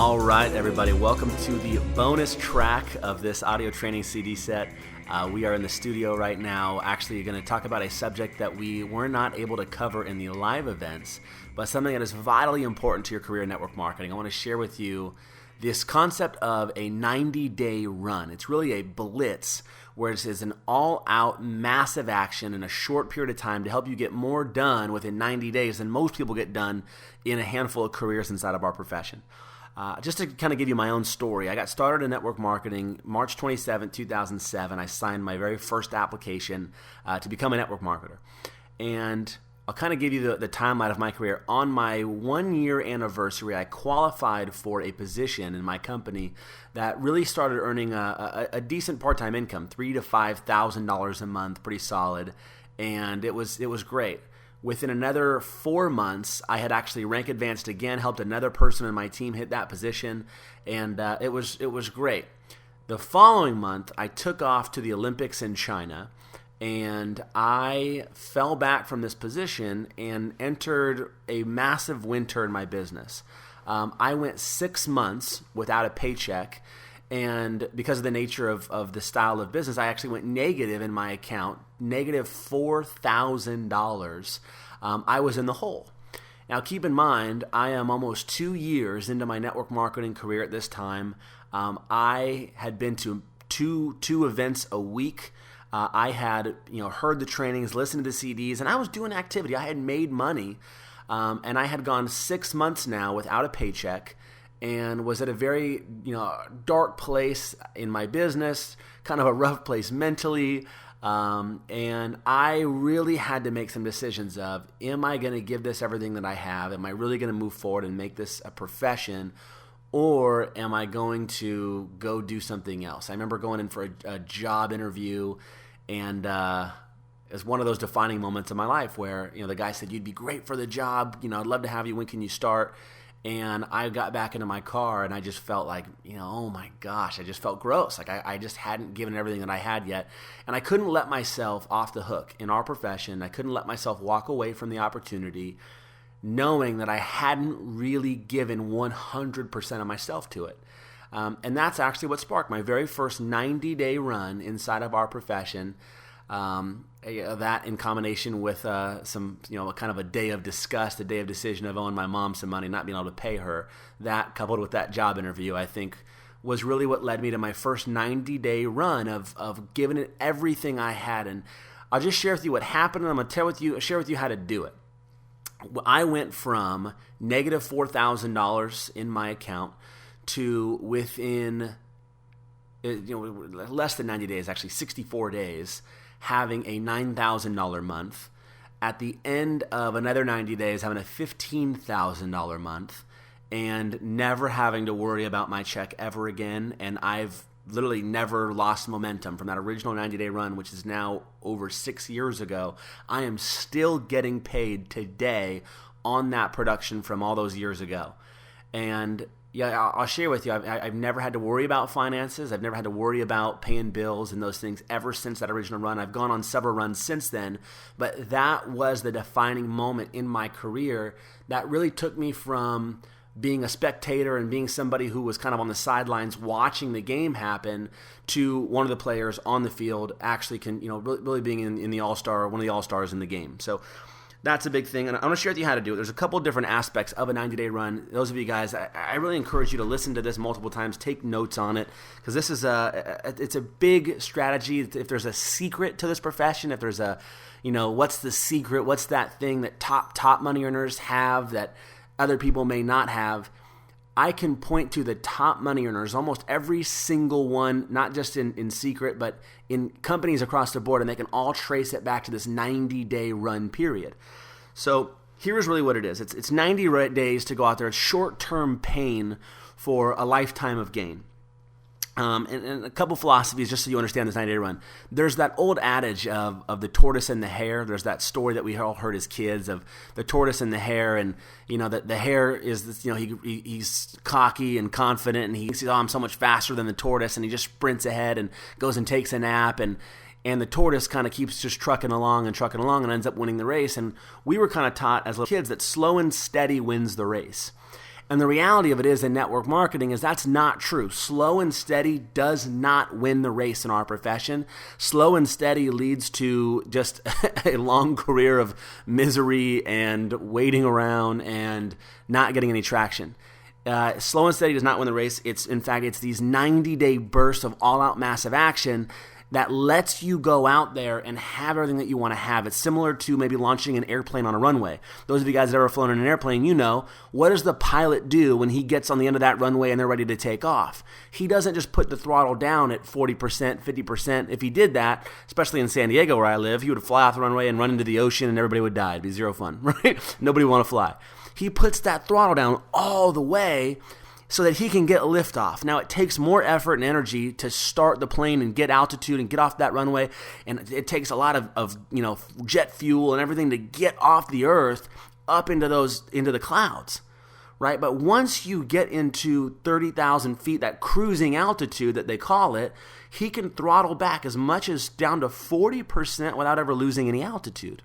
All right, everybody, welcome to the bonus track of this audio training CD set. We are in the studio right now, actually going to talk about a subject that we were not able to cover in the live events, but something that is vitally important to your career in network marketing. I want to share with you this concept of a 90-day run. It's really a blitz, where it is an all-out massive action in a short period of time to help you get more done within 90 days than most people get done in a handful of careers inside of our profession. Just to kind of give you my own story, I got started in network marketing March 27, 2007. I signed my very first application to become a network marketer. And I'll kind of give you the timeline of my career. On my 1-year anniversary, I qualified for a position in my company that really started earning a decent part-time income, $3,000 to $5,000 a month, pretty solid, and it was great. Within another 4 months, I had actually rank advanced again, helped another person in my team hit that position, and it was great. The following month, I took off to the Olympics in China, and I fell back from this position and entered a massive winter in my business. I went 6 months without a paycheck, and because of the nature of the style of business, I actually went negative in my account, negative $4,000. I was in the hole. Now, keep in mind, I am almost 2 years into my network marketing career at this time. I had been to two events a week. I had heard the trainings, listened to the CDs, and I was doing activity. I had made money, and I had gone 6 months now without a paycheck, and was at a very dark place in my business, kind of a rough place mentally, and I really had to make some decisions of, am I going to give this everything that I have? Am I really going to move forward and make this a profession? Or am I going to go do something else? I remember going in for a job interview, and it was one of those defining moments in my life where the guy said, "You'd be great for the job. I'd love to have you. When can you start?" And I got back into my car, and I just felt like, oh my gosh, I just felt gross. Like I just hadn't given everything that I had yet, and I couldn't let myself off the hook in our profession. I couldn't let myself walk away from the opportunity, knowing that I hadn't really given 100% of myself to it. And that's actually what sparked my very first 90-day run inside of our profession. That in combination with some, kind of a day of disgust, a day of decision of owing my mom some money, not being able to pay her, that coupled with that job interview, I think was really what led me to my first 90-day run of giving it everything I had. And I'll just share with you what happened, and I'm going to share with you how to do it. I went from negative $4,000 in my account to within less than 90 days, actually 64 days, having a $9,000 month. At the end of another 90 days, having a $15,000 month, and never having to worry about my check ever again. And I've literally never lost momentum from that original 90-day run, which is now over 6 years ago. I am still getting paid today on that production from all those years ago. And yeah, I'll share with you, I've never had to worry about finances. I've never had to worry about paying bills and those things ever since that original run. I've gone on several runs since then, but that was the defining moment in my career that really took me from being a spectator and being somebody who was kind of on the sidelines watching the game happen to one of the players on the field actually really being in the all-star, one of the all-stars in the game. So that's a big thing, and I'm going to share with you how to do it. There's a couple of different aspects of a 90-day run. Those of you guys, I really encourage you to listen to this multiple times, take notes on it, because this is it's a big strategy. If there's a secret to this profession, if there's what's the secret, what's that thing that top money earners have that other people may not have, I can point to the top money earners, almost every single one, not just in secret, but in companies across the board, and they can all trace it back to this 90-day run period. So here's really what it is. It's 90 days to go out there. It's short-term pain for a lifetime of gain. And a couple philosophies, just so you understand this 90-day run. There's that old adage of the tortoise and the hare. There's that story that we all heard as kids of the tortoise and the hare, and the hare is this, he's cocky and confident, and he says, "Oh, I'm so much faster than the tortoise," and he just sprints ahead and goes and takes a nap, and the tortoise kind of keeps just trucking along and ends up winning the race. And we were kind of taught as little kids that slow and steady wins the race. And the reality of it is in network marketing is that's not true. Slow and steady does not win the race in our profession. Slow and steady leads to just a long career of misery and waiting around and not getting any traction. Slow and steady does not win the race. It's these 90-day bursts of all-out massive action that lets you go out there and have everything that you want to have. It's similar to maybe launching an airplane on a runway. Those of you guys that have ever flown in an airplane, you know, what does the pilot do when he gets on the end of that runway and they're ready to take off? He doesn't just put the throttle down at 40%, 50%. If he did that, especially in San Diego where I live, he would fly off the runway and run into the ocean and everybody would die. It'd be zero fun, right? Nobody would want to fly. He puts that throttle down all the way so that he can get liftoff. Now, it takes more effort and energy to start the plane and get altitude and get off that runway, and it takes a lot of jet fuel and everything to get off the earth up into the clouds, right? But once you get into 30,000 feet, that cruising altitude that they call it, he can throttle back as much as down to 40% without ever losing any altitude.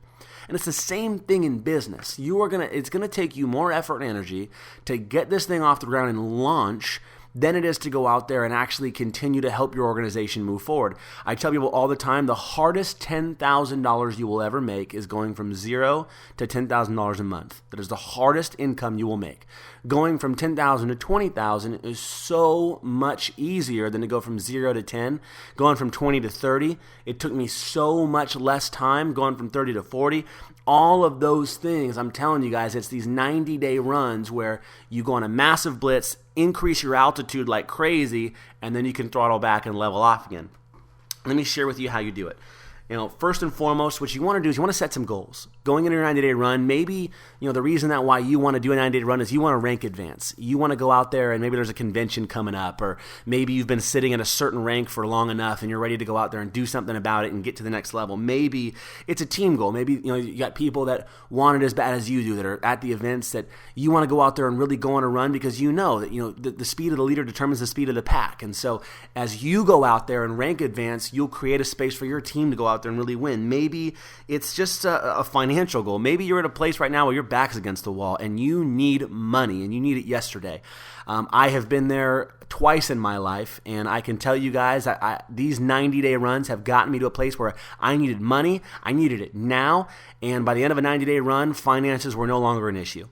And it's the same thing in business. It's gonna take you more effort and energy to get this thing off the ground and launch than it is to go out there and actually continue to help your organization move forward. I tell people all the time, the hardest $10,000 you will ever make is going from $0 to $10,000 a month. That is the hardest income you will make. Going from $10,000 to $20,000 is so much easier than to go from 0 to 10. Going from 20 to 30, it took me so much less time. Going from 30 to 40, all of those things, I'm telling you guys, it's these 90-day runs where you go on a massive blitz, increase your altitude like crazy, and then you can throttle back and level off again. Let me share with you how you do it. First and foremost, what you want to do is you want to set some goals. Going into your 90-day run, maybe, the reason that why you want to do a 90-day run is you want to rank advance. You want to go out there and maybe there's a convention coming up, or maybe you've been sitting at a certain rank for long enough and you're ready to go out there and do something about it and get to the next level. Maybe it's a team goal. Maybe, you got people that want it as bad as you do that are at the events that you want to go out there and really go on a run because you know that, the speed of the leader determines the speed of the pack. And so as you go out there and rank advance, you'll create a space for your team to go out there and really win. Maybe it's just a financial goal. Maybe you're at a place right now where your back's against the wall and you need money and you need it yesterday. I have been there twice in my life, and I can tell you guys that these 90-day runs have gotten me to a place where I needed money. I needed it now, and by the end of a 90-day run, finances were no longer an issue.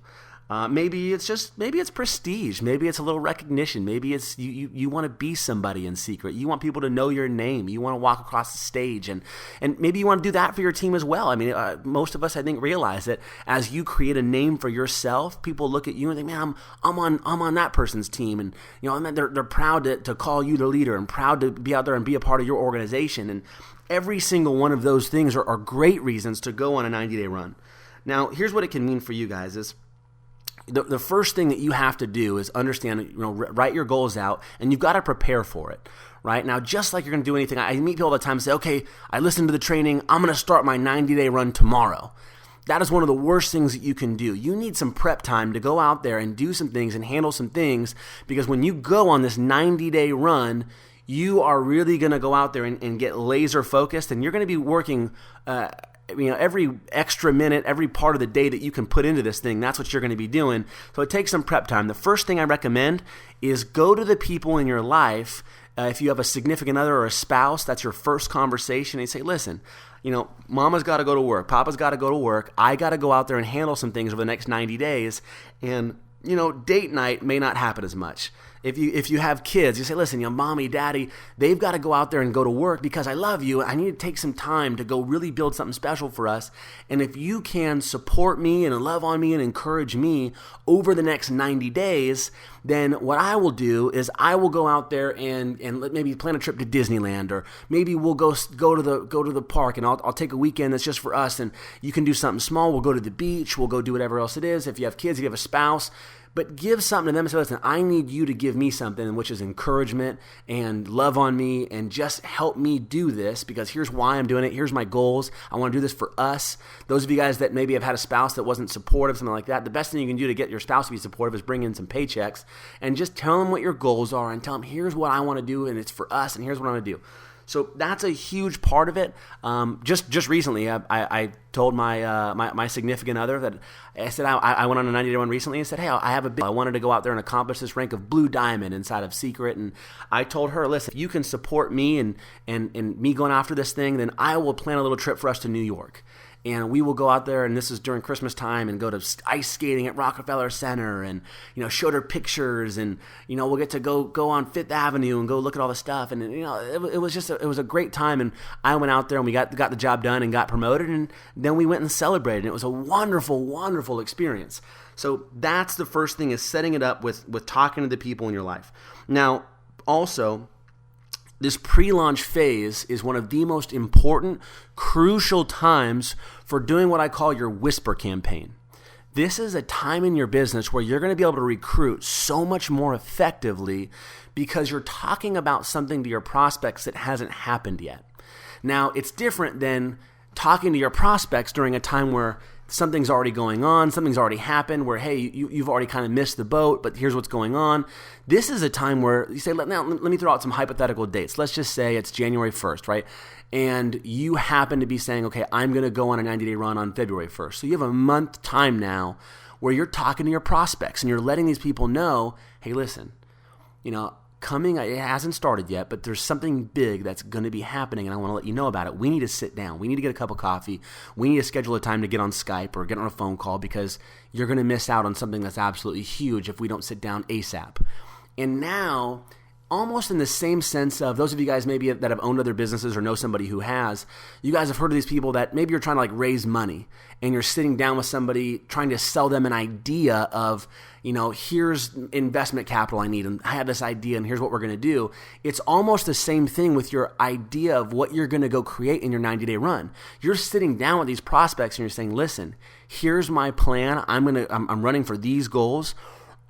Maybe it's prestige. Maybe it's a little recognition. Maybe it's you want to be somebody in secret. You want people to know your name. You want to walk across the stage, and maybe you want to do that for your team as well. I mean, most of us, I think, realize that as you create a name for yourself, people look at you and think, man, I'm on that person's team, and they're proud to call you the leader and proud to be out there and be a part of your organization. And every single one of those things are great reasons to go on a 90-day run. Now, here's what it can mean for you guys is, the first thing that you have to do is understand, write your goals out, and you've got to prepare for it, right? Now, just like you're going to do anything, I meet people all the time and say, okay, I listened to the training, I'm going to start my 90-day run tomorrow. That is one of the worst things that you can do. You need some prep time to go out there and do some things and handle some things, because when you go on this 90-day run, you are really going to go out there and get laser focused, and you're going to be working every extra minute, every part of the day that you can put into this thing, that's what you're going to be doing. So it takes some prep time. The first thing I recommend is go to the people in your life. If you have a significant other or a spouse, that's your first conversation. And you say, listen, mama's got to go to work. Papa's got to go to work. I got to go out there and handle some things over the next 90 days. And, date night may not happen as much. If you have kids, you say, listen, mommy, daddy, they've got to go out there and go to work because I love you. I need to take some time to go really build something special for us. And if you can support me and love on me and encourage me over the next 90 days, then what I will do is I will go out there and maybe plan a trip to Disneyland, or maybe we'll go to the park, and I'll take a weekend that's just for us, and you can do something small. We'll go to the beach. We'll go do whatever else it is. If you have kids, if you have a spouse, but give something to them and say, listen, I need you to give me something, which is encouragement and love on me and just help me do this, because here's why I'm doing it. Here's my goals. I want to do this for us. Those of you guys that maybe have had a spouse that wasn't supportive, something like that, the best thing you can do to get your spouse to be supportive is bring in some paychecks and just tell them what your goals are and tell them, here's what I want to do, and it's for us, and here's what I'm going to do. So that's a huge part of it. Just recently, I told my significant other that I said I went on a 90-day run recently and said, hey, I wanted to go out there and accomplish this rank of blue diamond inside of Secret. And I told her, listen, if you can support me and me going after this thing, then I will plan a little trip for us to New York. And we will go out there, and this is during Christmas time, and go to ice skating at Rockefeller Center, and showed her pictures, and we'll get to go on Fifth Avenue and go look at all the stuff, and it was a great time. And I went out there, and we got the job done and got promoted, and then we went and celebrated. And it was a wonderful, wonderful experience. So that's the first thing, is setting it up with talking to the people in your life. Now, also, this pre-launch phase is one of the most important, crucial times for doing what I call your whisper campaign. This is a time in your business where you're going to be able to recruit so much more effectively because you're talking about something to your prospects that hasn't happened yet. Now, it's different than talking to your prospects during a time where something's already going on, something's already happened, where, hey, you've already kind of missed the boat, but here's what's going on. This is a time where you say, let me throw out some hypothetical dates. Let's just say it's January 1st, right? And you happen to be saying, okay, I'm going to go on a 90-day run on February 1st. So you have a month time now where you're talking to your prospects and you're letting these people know, hey, listen, coming, it hasn't started yet, but there's something big that's going to be happening, and I want to let you know about it. We need to sit down. We need to get a cup of coffee. We need to schedule a time to get on Skype or get on a phone call, because you're going to miss out on something that's absolutely huge if we don't sit down ASAP. And now, almost in the same sense of those of you guys maybe that have owned other businesses or know somebody who has, you guys have heard of these people that maybe you're trying to raise money, and you're sitting down with somebody trying to sell them an idea of, here's investment capital I need, and I have this idea, and here's what we're going to do. It's almost the same thing with your idea of what you're going to go create in your 90-day run. You're sitting down with these prospects and you're saying, listen, here's my plan. I'm running for these goals.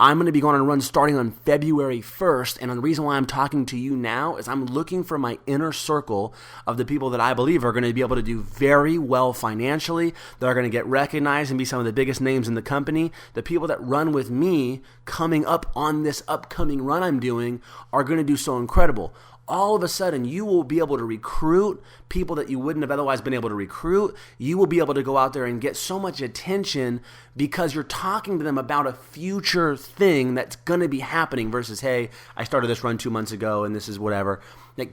I'm going to be going on a run starting on February 1st, and the reason why I'm talking to you now is I'm looking for my inner circle of the people that I believe are going to be able to do very well financially, that are going to get recognized and be some of the biggest names in the company. The people that run with me coming up on this upcoming run I'm doing are going to do so incredible. All of a sudden, you will be able to recruit people that you wouldn't have otherwise been able to recruit. You will be able to go out there and get so much attention because you're talking to them about a future thing that's going to be happening versus, hey, I started this run 2 months ago and this is whatever.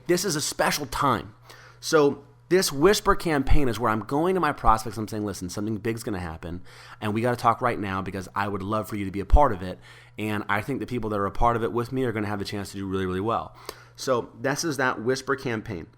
This is a special time. So this whisper campaign is where I'm going to my prospects. I'm saying, listen, something big's going to happen, and we got to talk right now because I would love for you to be a part of it. And I think the people that are a part of it with me are going to have the chance to do really, really well. So this is that whisper campaign.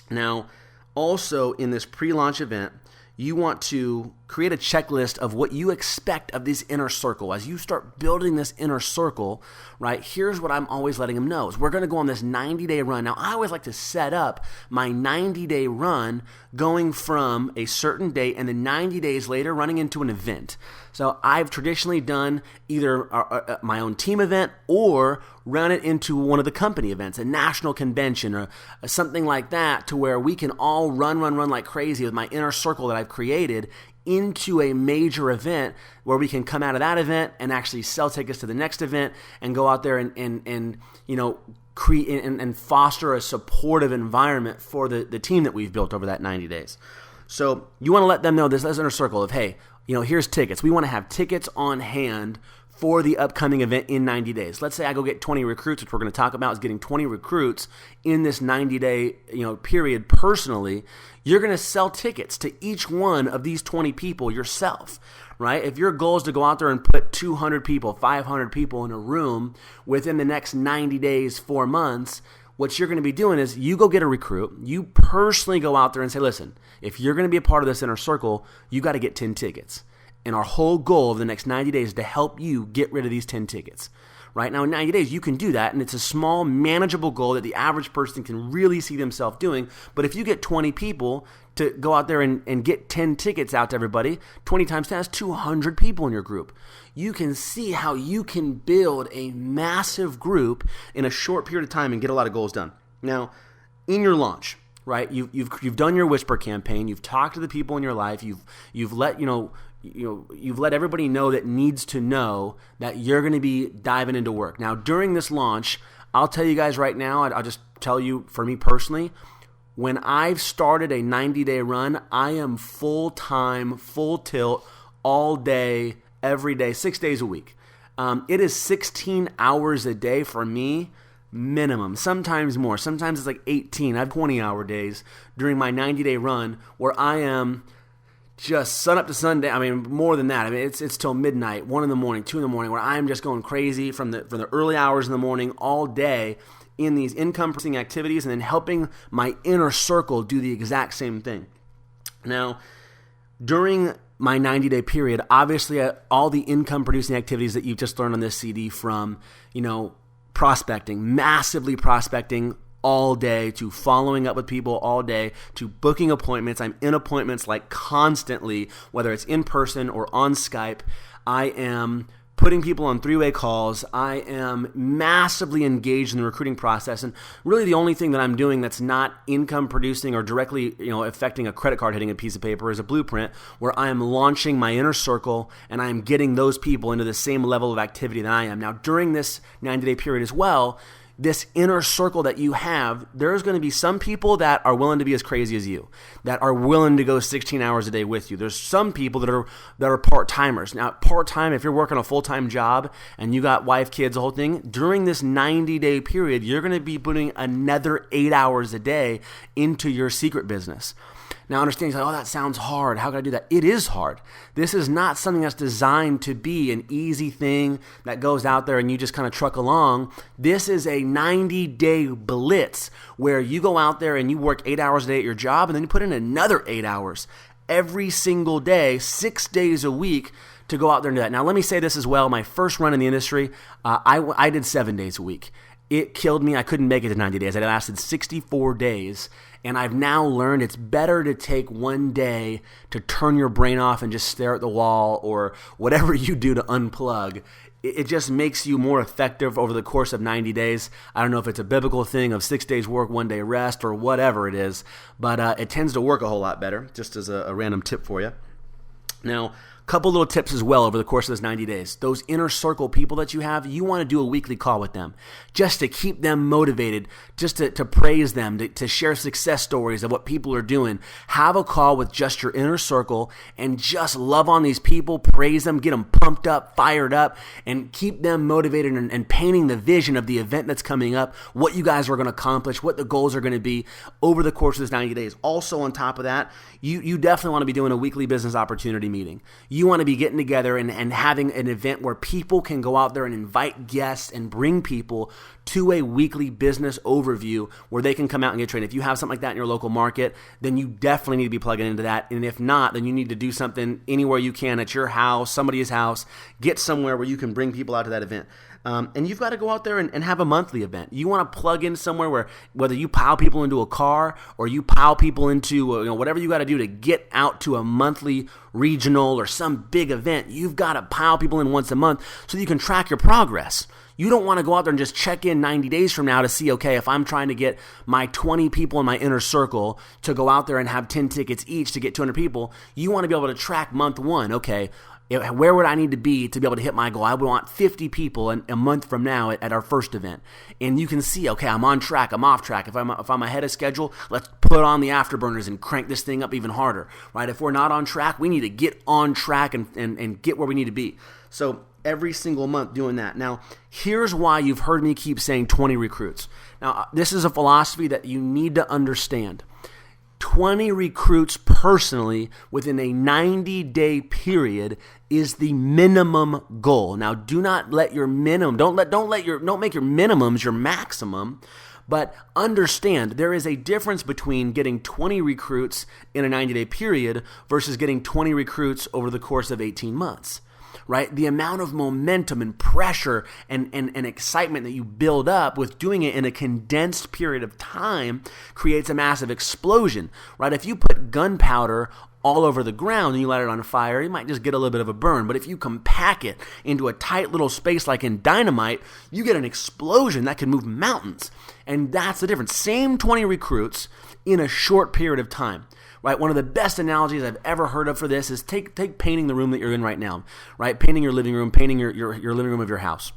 Now, also in this pre-launch event, you want to create a checklist of what you expect of this inner circle. As you start building this inner circle, right, here's what I'm always letting them know is we're going to go on this 90-day run. Now, I always like to set up my 90-day run going from a certain date and then 90 days later running into an event. So I've traditionally done either my own team event or run it into one of the company events, a national convention or something like that, to where we can all run like crazy with my inner circle that I've created into a major event where we can come out of that event and actually sell tickets to the next event and go out there and create and foster a supportive environment for the team that we've built over that 90 days. So you want to let them know this inner circle of, hey, here's tickets. We want to have tickets on hand for the upcoming event in 90 days. Let's say I go get 20 recruits, which we're going to talk about is getting 20 recruits in this 90-day period personally. You're going to sell tickets to each one of these 20 people yourself, right? If your goal is to go out there and put 200 people, 500 people in a room within the next 90 days, 4 months, what you're going to be doing is you go get a recruit. You personally go out there and say, listen, if you're going to be a part of this inner circle, you got to get 10 tickets. And our whole goal of the next 90 days is to help you get rid of these 10 tickets. Right now, in 90 days, you can do that, and it's a small, manageable goal that the average person can really see themselves doing. But if you get 20 people to go out there and get 10 tickets out to everybody, 20 times 10 is 200 people in your group. You can see how you can build a massive group in a short period of time and get a lot of goals done. Now, in your launch, right, you've done your whisper campaign. You've talked to the people in your life. You've let you've let everybody know that needs to know that you're going to be diving into work. Now, during this launch, I'll tell you guys right now, I'll just tell you, for me personally, when I've started a 90-day run, I am full-time, full tilt, all day, every day, 6 days a week. It is 16 hours a day for me, minimum. Sometimes more. Sometimes it's like 18. I have 20-hour days during my 90-day run where I am just sun up to sundown. I mean, more than that. I mean, it's till midnight, 1 in the morning, 2 in the morning, where I'm just going crazy from the early hours in the morning all day in these income-producing activities, and then helping my inner circle do the exact same thing. Now, during my 90-day period, obviously all the income-producing activities that you've just learned on this CD, from, prospecting, massively prospecting all day, to following up with people all day, to booking appointments. I'm in appointments like constantly, whether it's in person or on Skype. I am putting people on three-way calls. I am massively engaged in the recruiting process. And really the only thing that I'm doing that's not income producing or directly, affecting a credit card hitting a piece of paper is a blueprint where I am launching my inner circle and I am getting those people into the same level of activity that I am. Now, during this 90-day period as well, this inner circle that you have, there's going to be some people that are willing to be as crazy as you, that are willing to go 16 hours a day with you. There's some people that are part-timers. Now, part-time, if you're working a full-time job and you got wife, kids, the whole thing, during this 90-day period, you're going to be putting another 8 hours a day into your secret business. Now, understand, oh, that sounds hard. How can I do that? It is hard. This is not something that's designed to be an easy thing that goes out there and you just kind of truck along. This is a 90-day blitz where you go out there and you work 8 hours a day at your job, and then you put in another 8 hours every single day, 6 days a week, to go out there and do that. Now, let me say this as well. My first run in the industry, I did 7 days a week. It killed me. I couldn't make it to 90 days. It lasted 64 days. And I've now learned it's better to take one day to turn your brain off and just stare at the wall, or whatever you do to unplug. It just makes you more effective over the course of 90 days. I don't know if it's a biblical thing of 6 days work, 1 day rest, or whatever it is, but it tends to work a whole lot better, just as a random tip for you. Now, couple little tips as well over the course of those 90 days. Those inner circle people that you have, you want to do a weekly call with them just to keep them motivated, just to praise them, to share success stories of what people are doing. Have a call with just your inner circle and just love on these people, praise them, get them pumped up, fired up, and keep them motivated and painting the vision of the event that's coming up, what you guys are going to accomplish, what the goals are going to be over the course of this 90 days. Also, on top of that, you definitely want to be doing a weekly business opportunity meeting. You want to be getting together and having an event where people can go out there and invite guests and bring people to a weekly business overview where they can come out and get trained. If you have something like that in your local market, then you definitely need to be plugging into that. And if not, then you need to do something anywhere you can, at your house, somebody's house. Get somewhere where you can bring people out to that event. And you've got to go out there and have a monthly event. You want to plug in somewhere where, whether you pile people into a car or you pile people into whatever you got to do to get out to a monthly regional or some big event, you've got to pile people in once a month so that you can track your progress. You don't want to go out there and just check in 90 days from now to see, okay, if I'm trying to get my 20 people in my inner circle to go out there and have 10 tickets each to get 200 people, you want to be able to track month one. Okay, where would I need to be able to hit my goal? I would want 50 people a month from now at our first event. And you can see, okay, I'm on track, I'm off track. If I'm ahead of schedule, let's put on the afterburners and crank this thing up even harder, right? If we're not on track, we need to get on track and get where we need to be. So every single month doing that. Now, here's why you've heard me keep saying 20 recruits. Now, this is a philosophy that you need to understand. 20 recruits personally within a 90-day period is the minimum goal. Now, do not let your minimum, don't make your minimums your maximum, but understand there is a difference between getting 20 recruits in a 90-day period versus getting 20 recruits over the course of 18 months. Right? The amount of momentum and pressure and excitement that you build up with doing it in a condensed period of time creates a massive explosion, right? If you put gunpowder all over the ground and you light it on fire, you might just get a little bit of a burn. But if you compact it into a tight little space like in dynamite, you get an explosion that can move mountains. And that's the difference. Same 20 recruits in a short period of time. Right, one of the best analogies I've ever heard of for this is take painting the room that you're in right now, right? Painting your living room, painting your living room of your house.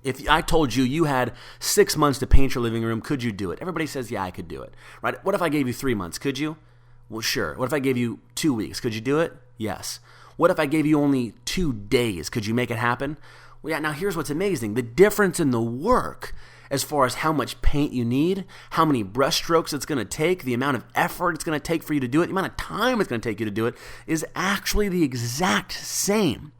If I told you you had 6 months to paint your living room, could you do it? Everybody says, yeah, I could do it, right? What if I gave you 3 months? Could you? Well, sure. What if I gave you 2 weeks? Could you do it? Yes. What if I gave you only 2 days? Could you make it happen? Well, yeah, now here's what's amazing. The difference in the work as far as how much paint you need, how many brush strokes it's going to take, the amount of effort it's going to take for you to do it, the amount of time it's going to take you to do it is actually the exact same.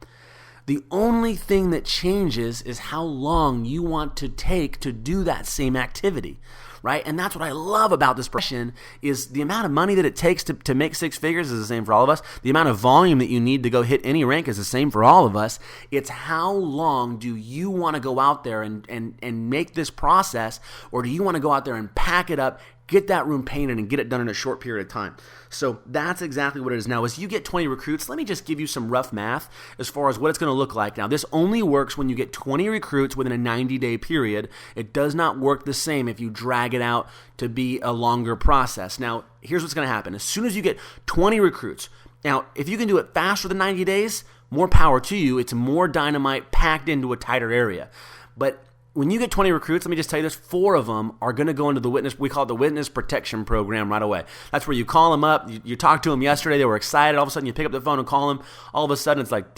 The only thing that changes is how long you want to take to do that same activity, right? And that's what I love about this profession is the amount of money that it takes to make 6 figures is the same for all of us. The amount of volume that you need to go hit any rank is the same for all of us. It's how long do you want to go out there and make this process, or do you want to go out there and pack it up, get that room painted, and get it done in a short period of time? So that's exactly what it is. Now, as you get 20 recruits, let me just give you some rough math as far as what it's going to look like. Now, this only works when you get 20 recruits within a 90-day period. It does not work the same if you drag it out to be a longer process. Now, here's what's going to happen. As soon as you get 20 recruits, now, if you can do it faster than 90 days, more power to you. It's more dynamite packed into a tighter area. But when you get 20 recruits, let me just tell you this, 4 of them are going to go into the we call it the witness protection program right away. That's where you call them up, you talked to them yesterday, they were excited, all of a sudden you pick up the phone and call them, all of a sudden it's like,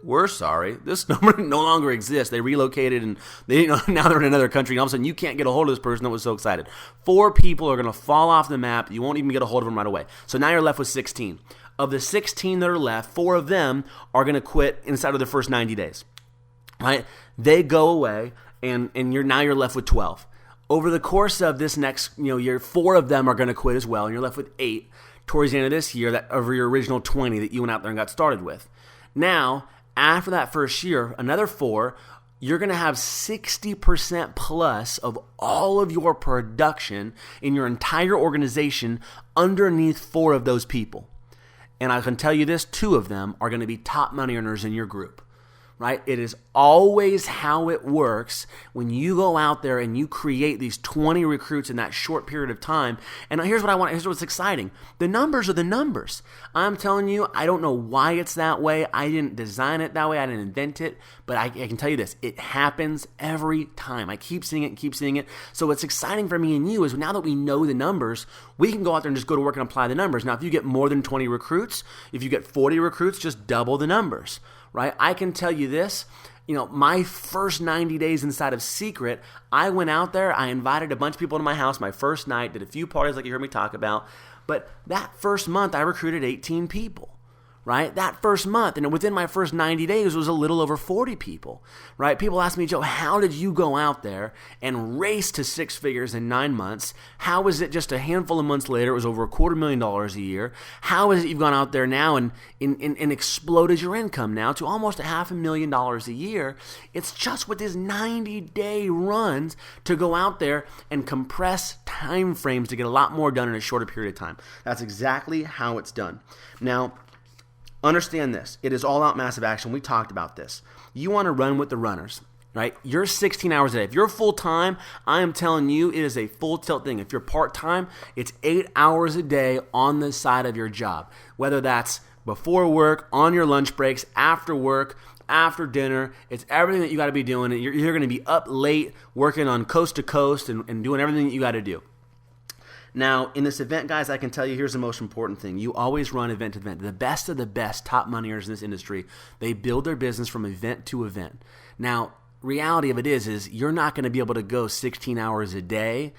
we're sorry, this number no longer exists. They relocated and now they're in another country, and all of a sudden you can't get a hold of this person that was so excited. 4 people are going to fall off the map, you won't even get a hold of them right away. So now you're left with 16. Of the 16 that are left, 4 of them are going to quit inside of the first 90 days. Right? They go away, and you're left with 12. Over the course of this next year, 4 of them are going to quit as well, and you're left with 8 towards the end of this year that over your original 20 that you went out there and got started with. Now, after that first year, another 4, you're going to have 60% plus of all of your production in your entire organization underneath 4 of those people. And I can tell you this, 2 of them are going to be top money earners in your group. Right? It is always how it works when you go out there and you create these 20 recruits in that short period of time. And here's what's exciting. The numbers are the numbers. I'm telling you, I don't know why it's that way. I didn't design it that way. I didn't invent it. But I can tell you this, it happens every time. I keep seeing it. So what's exciting for me and you is now that we know the numbers, we can go out there and just go to work and apply the numbers. Now, if you get more than 20 recruits, if you get 40 recruits, just double the numbers. Right? I can tell you this, my first 90 days inside of Secret, I went out there, I invited a bunch of people to my house my first night, did a few parties like you heard me talk about, but that first month I recruited 18 people. Right? That first month, and within my first 90 days was a little over 40 people, right? People ask me, Joe, how did you go out there and race to 6 figures in 9 months? How is it just a handful of months later, it was over $250,000 a year? How is it you've gone out there now and exploded your income now to almost $500,000 a year? It's just with these 90-day runs to go out there and compress time frames to get a lot more done in a shorter period of time. That's exactly how it's done. Now, understand this. It is all out massive action. We talked about this. You want to run with the runners, right? You're 16 hours a day. If you're full-time, I am telling you, it is a full tilt thing. If you're part-time, it's 8 hours a day on the side of your job, whether that's before work, on your lunch breaks, after work, after dinner. It's everything that you got to be doing. You're going to be up late working on coast to coast and doing everything that you got to do. Now, in this event, guys, I can tell you here's the most important thing. You always run event to event. The best of the best top money earners in this industry, they build their business from event to event. Now, reality of it is you're not going to be able to go 16 hours a day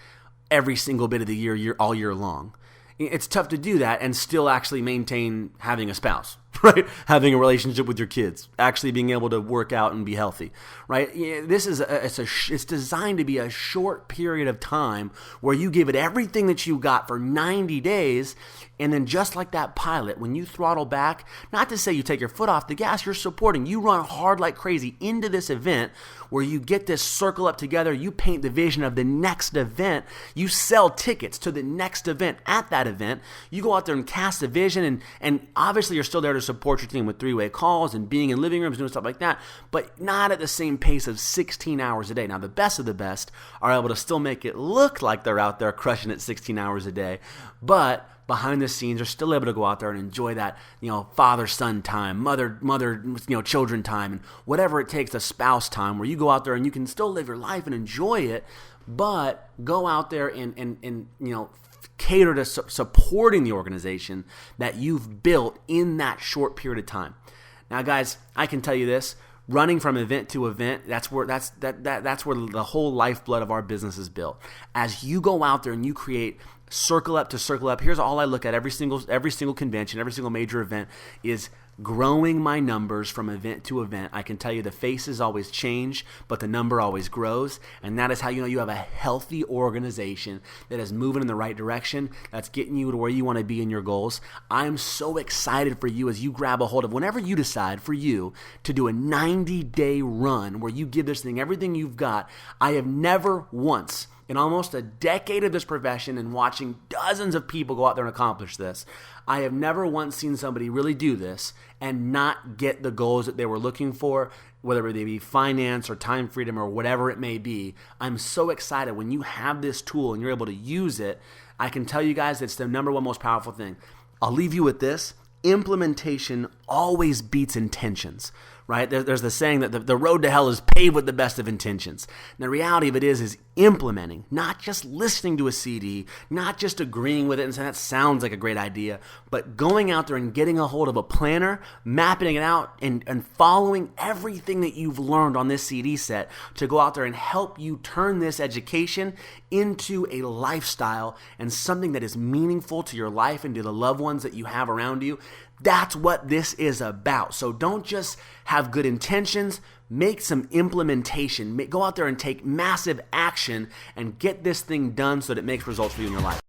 every single bit of the year all year long. It's tough to do that and still actually maintain having a spouse, right? Having a relationship with your kids, actually being able to work out and be healthy, right? This is it's designed to be a short period of time where you give it everything that you got for 90 days, and then just like that pilot, when you throttle back, not to say you take your foot off the gas, you're supporting. You run hard like crazy into this event where you get this circle up together, you paint the vision of the next event, you sell tickets to the next event at that event, you go out there and cast a vision, and obviously you're still there to to support your team with three-way calls and being in living rooms, doing stuff like that, but not at the same pace of 16 hours a day. Now, the best of the best are able to still make it look like they're out there crushing it 16 hours a day, but behind the scenes are still able to go out there and enjoy that, father-son time, mother, children time, and whatever it takes, the spouse time, where you go out there and you can still live your life and enjoy it, but go out there and cater to supporting the organization that you've built in that short period of time. Now, guys, I can tell you this: running from event to event, that's where the whole lifeblood of our business is built. As you go out there and you create circle up to circle up, here's all I look at every single convention, every single major event is growing my numbers from event to event. I can tell you the faces always change, but the number always grows, and that is how you know you have a healthy organization that is moving in the right direction, that's getting you to where you want to be in your goals. I'm so excited for you as you grab a hold of, whenever you decide for you to do a 90-day run where you give this thing everything you've got. I have never once, in almost a decade of this profession and watching dozens of people go out there and accomplish this, I have never once seen somebody really do this and not get the goals that they were looking for, whether they be finance or time freedom or whatever it may be. I'm so excited when you have this tool and you're able to use it. I can tell you guys it's the number one most powerful thing. I'll leave you with this: implementation always beats intentions. Right? There's the saying that the road to hell is paved with the best of intentions. And the reality of it is implementing, not just listening to a CD, not just agreeing with it and saying that sounds like a great idea, but going out there and getting a hold of a planner, mapping it out, and following everything that you've learned on this CD set to go out there and help you turn this education into a lifestyle and something that is meaningful to your life and to the loved ones that you have around you. That's what this is about. So don't just have good intentions, make some implementation. Go out there and take massive action and get this thing done so that it makes results for you in your life.